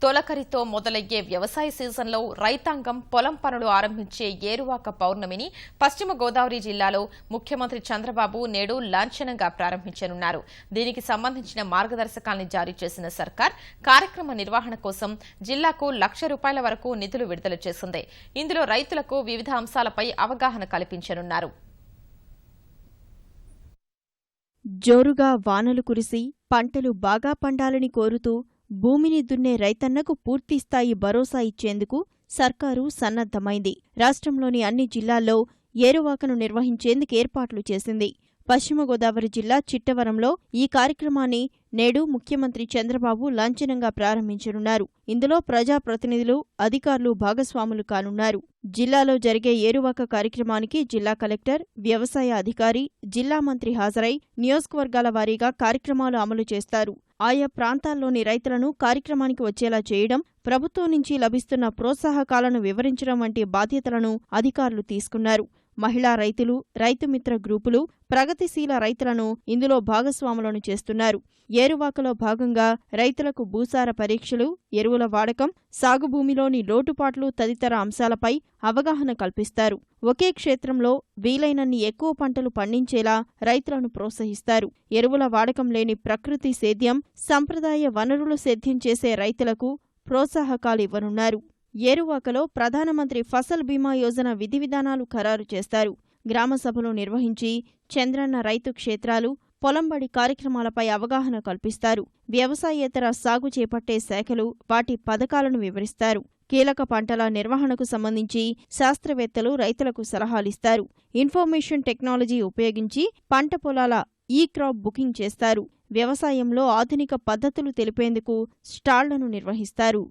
తొలకరితో మొదలయ్యే వ్యవసాయ సీజన్లో రైతాంగం పొలం పనులు ఆరంభించే ఏరువాక పౌర్ణమిని పశ్చిమ గోదావరి జిల్లాలో ముఖ్యమంత్రి చంద్రబాబు నేడు లాంఛనంగా ప్రారంభించనున్నారు. దీనికి సంబంధించిన మార్గదర్శకాల్ని జారీ చేసిన సర్కార్ కార్యక్రమ నిర్వహణ కోసం జిల్లాకు ₹1,00,000 వరకు నిధులు విడుదల చేసింది. ఇందులో రైతులకు వివిధ అంశాలపై అవగాహన కల్పించనున్నారు. జోరుగా వానలు కురిసి పంటలు బాగా పండాలని కోరుతూ భూమిని దున్నే రైతన్నకు పూర్తిస్థాయి భరోసా ఇచ్చేందుకు సర్కారు సన్నద్ధమైంది. రాష్ట్రంలోని అన్ని జిల్లాల్లో ఏరువాకను నిర్వహించేందుకు ఏర్పాట్లు చేసింది. పశ్చిమ గోదావరి జిల్లా చిట్టవరంలో ఈ కార్యక్రమాన్ని నేడు ముఖ్యమంత్రి చంద్రబాబు లాంఛనంగా ప్రారంభించనున్నారు. ఇందులో ప్రజాప్రతినిధులు, అధికారులు భాగస్వాములు కానున్నారు. జిల్లాలో జరిగే ఏరువాక కార్యక్రమానికి జిల్లా కలెక్టర్, వ్యవసాయ అధికారి, జిల్లా మంత్రి హాజరై నియోజకవర్గాల వారీగా కార్యక్రమాలు అమలు చేస్తారు. ఆయా ప్రాంతాల్లోని రైతులను కార్యక్రమానికి వచ్చేలా చేయడం, ప్రభుత్వం నుంచి లభిస్తున్న ప్రోత్సాహకాలను వివరించడం వంటి బాధ్యతలను అధికారులు తీసుకున్నారు. మహిళా రైతులు, రైతుమిత్ర గ్రూపులు, ప్రగతిశీల రైతులను ఇందులో భాగస్వాములను చేస్తున్నారు. ఏరువాకలో భాగంగా రైతులకు భూసార పరీక్షలు, ఎరువుల వాడకం, సాగుభూమిలోని లోటుపాట్లు తదితర అంశాలపై అవగాహన కల్పిస్తారు. ఒకే క్షేత్రంలో వీలైనన్ని ఎక్కువ పంటలు పండించేలా రైతులను ప్రోత్సహిస్తారు. ఎరువుల వాడకం లేని ప్రకృతి సేద్యం, సంప్రదాయ వనరులు సేద్యం చేసే రైతులకు ప్రోత్సాహకాలు ఇవ్వనున్నారు. ఏరువాకలో ప్రధానమంత్రి ఫసల్ బీమా యోజన విధివిధానాలు ఖరారు చేస్తారు. గ్రామసభలు నిర్వహించి చంద్రన్న రైతు క్షేత్రాలు, పొలంబడి కార్యక్రమాలపై అవగాహన కల్పిస్తారు. వ్యవసాయేతర సాగు చేపట్టే శాఖలు వాటి పథకాలను వివరిస్తారు. కీలక పంటల నిర్వహణకు సంబంధించి శాస్త్రవేత్తలు రైతులకు సలహాలిస్తారు. ఇన్ఫర్మేషన్ టెక్నాలజీ ఉపయోగించి పంట పొలాల ఈ-క్రాప్ బుకింగ్ చేస్తారు. వ్యవసాయంలో ఆధునిక పద్ధతులు తెలిపేందుకు స్టాళ్లను నిర్వహిస్తారు.